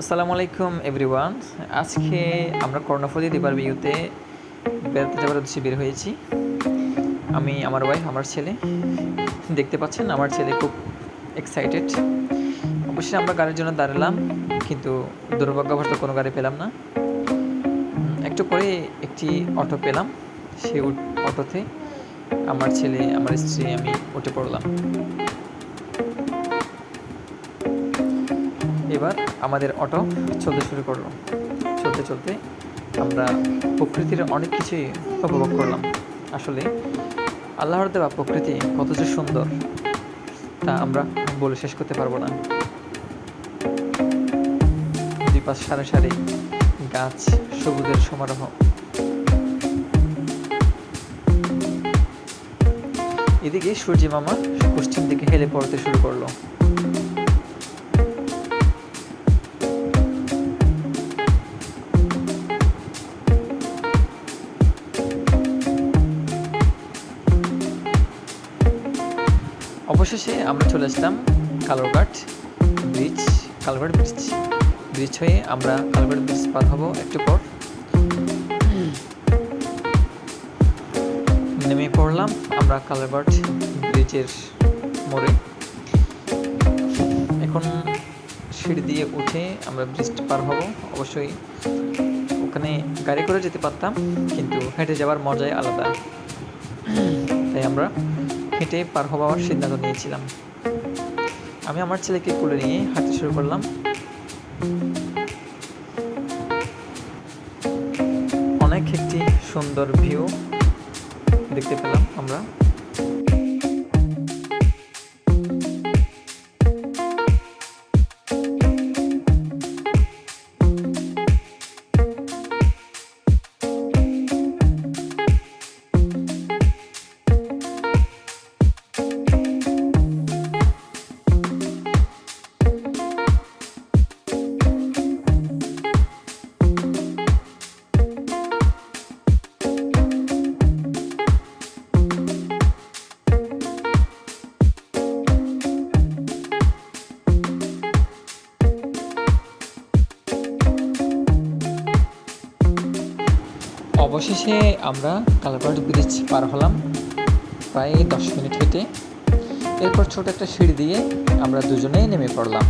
আসসালামু আলাইকুম এভরিওয়ান। আজকে আমরা কর্ণফুলী রিভার ভিউতে বেড়াতে যাওয়ার উদ্দেশ্যে বের হয়েছি। আমি, আমার ওয়াইফ, আমার ছেলে। দেখতে পাচ্ছেন আমার ছেলে খুব এক্সাইটেড। অবশ্যই আমরা গাড়ির জন্য দাঁড়ালাম, কিন্তু দুর্ভাগ্যবশত কোনো গাড়ি পেলাম না। একটু পরে একটি অটো পেলাম। সেই অটোতে আমার ছেলে, আমার স্ত্রী, আমি উঠে পড়লাম। এবার আমাদের অটো চলতে শুরু করলো। চলতে চলতে আমরা প্রকৃতির অনেক কিছুই উপভোগ করলাম। আসলে আল্লাহর দেওয়া প্রকৃতি কত যে সুন্দর, তা আমরা বলে শেষ করতে পারবো না। দুই পাশ সারি সারি গাছ, সবুজের সমারোহ। এদিকে সূর্যি মামা পশ্চিম দিকে হেলে পড়তে শুরু করলো। অবশেষে আমরা চলে আসলাম কালুরঘাট ব্রিজ। কালুরঘাট ব্রিজ হয়ে আমরা কালুরঘাট ব্রিজ পার হব একটু পর। নেমে পড়লাম আমরা কালুরঘাট ব্রিজের মোড়ে। এখন সিঁড়ি দিয়ে উঠে আমরা ব্রিজটি পার হব। অবশ্যই ওখানে গাড়ি করে যেতে পারতাম, কিন্তু হেঁটে যাওয়ার মজাই আলাদা। তাই আমরা হেঁটে পার হওয়ার সিদ্ধান্ত নিয়েছিলাম। আমি আমার ছেলেকে কোলে নিয়ে হাঁটতে শুরু করলাম। অনেক একটি সুন্দর ভিউ দেখতে পেলাম আমরা। অবশেষে আমরা কালুরঘাট ব্রিজ পার হলাম প্রায় 10 মিনিট হেঁটে। এরপর ছোট একটা সিঁড়ি দিয়ে আমরা দুজনেই নেমে পড়লাম।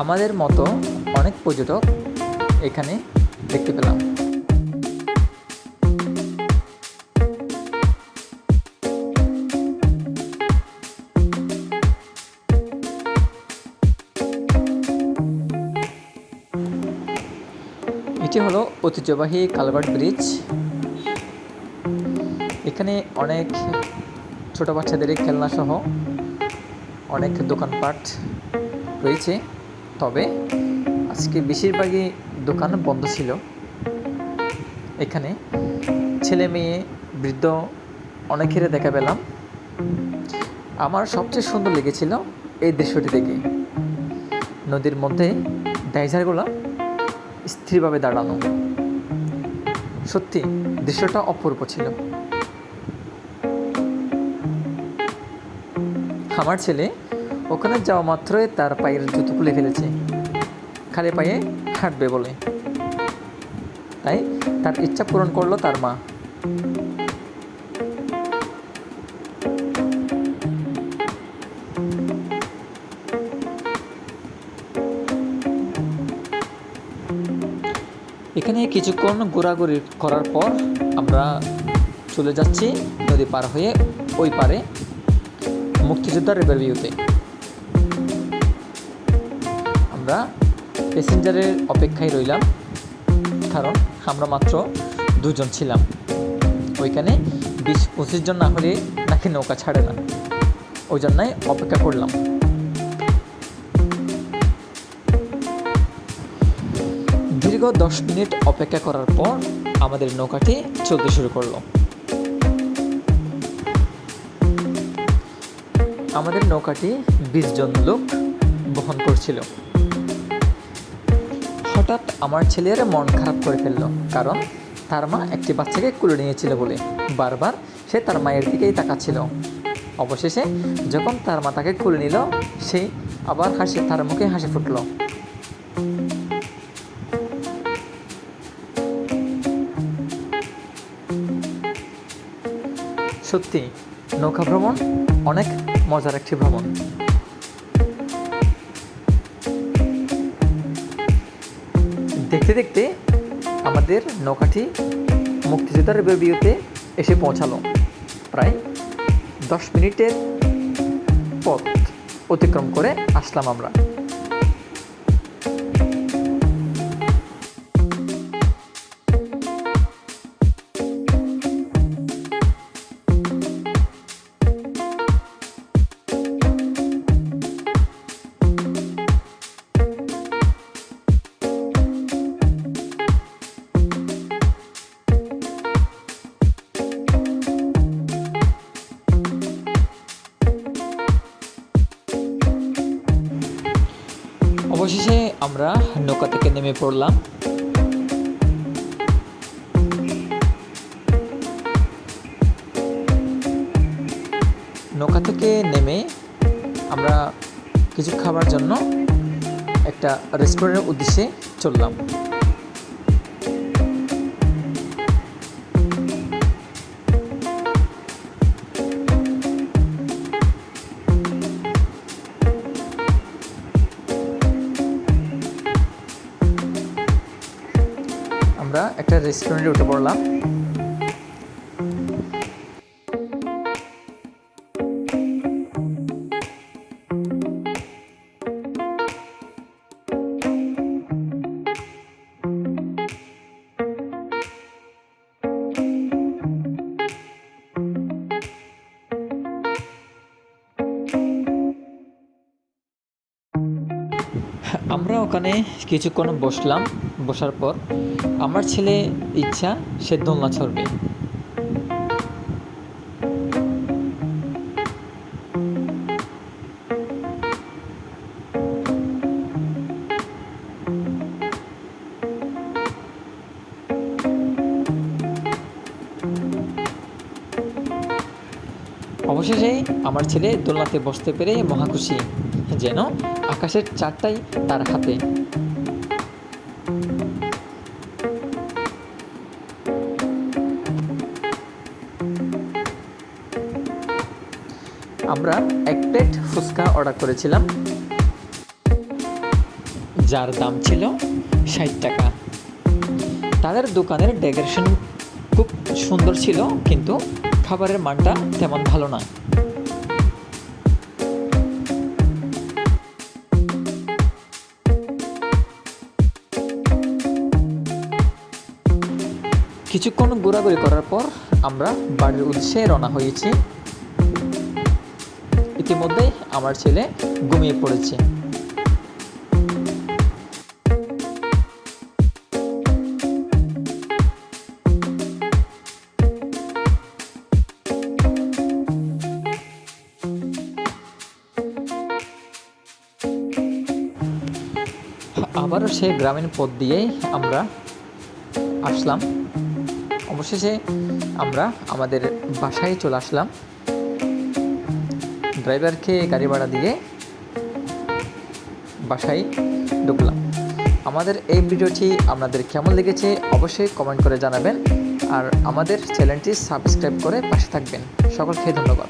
আমাদের মতো অনেক পর্যটক এখানে দেখতে পেলাম। এটি হলো ঐতিহ্যবাহী কালুরঘাট ব্রিজ। এখানে অনেক ছোট বাচ্চাদের খেলনা সহ অনেক দোকানপাট রয়েছে, তবে আজকে বেশিরভাগই দোকান বন্ধ ছিল। এখানে ছেলে মেয়ে বৃদ্ধ অনেকের দেখা পেলাম। আমার সবচেয়ে সুন্দর লেগেছিল এই দৃশ্যটি দেখে। নদীর মধ্যে ডাইভারগুলো স্থিরভাবে দাঁড়ানো, সত্যি দৃশ্যটা অপূর্ব ছিল। আমার ছেলে ওখানে যাওয়া মাত্রই তার পায়ের জুতো খুলে ফেলেছে, খালি পায়ে হাঁটবে বলে। তাই তার ইচ্ছা পূরণ করলো তার মা। এখানে কিছুক্ষণ ঘোরাঘুরি করার পর আমরা চলে যাচ্ছি নদী পার হয়ে ওই পারে মুক্তিযোদ্ধা রিভার ভিউতে। আমরা প্যাসেঞ্জারের অপেক্ষায় রইলাম, কারণ আমরা মাত্র 2 জন ছিলাম। ওইখানে 20-25 জন না হলে নাকি নৌকা ছাড়ে না, ওই জন্যই অপেক্ষা করলাম। দীর্ঘ 10 মিনিট অপেক্ষা করার পর আমাদের নৌকাটি চলতে শুরু করলো। আমাদের নৌকাটি 20 জন লোক বহন করছিল। হঠাৎ আমার ছেলের মন খারাপ করে ফেলল, কারণ তার মা একটি বাচ্চাকে কোলে নিয়েছিল বলে বারবার সে তার মায়ের দিকেই তাকাচ্ছিল। অবশেষে যখন তার মা তাকে কোলে নিল, সে আবার তার মুখে হাসি ফুটল। সত্যি নৌকা ভ্রমণ অনেক মজার একটি ভ্রমণ। দেখতে দেখতে আমাদের নৌকাটি মুক্তিযোদ্ধার বিউতে এসে পৌঁছালো। প্রায় 10 মিনিটের পথ অতিক্রম করে আসলাম আমরা। অবশেষে আমরা নৌকা থেকে নেমে পড়লাম। নৌকা থেকে নেমে আমরা কিছু খাবার জন্য একটা রেস্টুরেন্টের উদ্দেশ্যে চললাম। আমরা একটা রেস্টুরেন্টে উঠে পড়লাম। আমরা ওখানে কিছুক্ষণ বসলাম। বসার পর আমার ছেলে ইচ্ছা সে দোলনা চড়বে। অবশেষে আমার ছেলে দোলনাতে বসতে পেরে মহা খুশি, যেন আকাশের চারটাই তার হাতে। আমরা 1 প্লেট ফুচকা অর্ডার করেছিলাম, যার দাম ছিল 60 টাকা। তাদের দোকানের ডেকোরেশন খুব সুন্দর ছিল, কিন্তু খাবারের মানটা তেমন ভালো না। কিছুক্ষণ ঘোরাঘুরি করার পর আমরা বাড়ির উদ্দেশ্যে রওনা হয়েছি। ইতিমধ্যে আমার ছেলে ঘুমিয়ে পড়েছে। আবারও সেই গ্রামীণ পথ দিয়েই আমরা আসলাম। অবশেষে আমরা আমাদের বাসায় চলে আসলাম। ড্রাইভারকে গাড়ি ভাড়া দিয়ে বাসায় ঢুকলাম। আমাদের এই ভিডিওটি আপনাদের কেমন লেগেছে অবশ্যই কমেন্ট করে জানাবেন, আর আমাদের চ্যানেলটি সাবস্ক্রাইব করে পাশে থাকবেন। সকলকে ধন্যবাদ।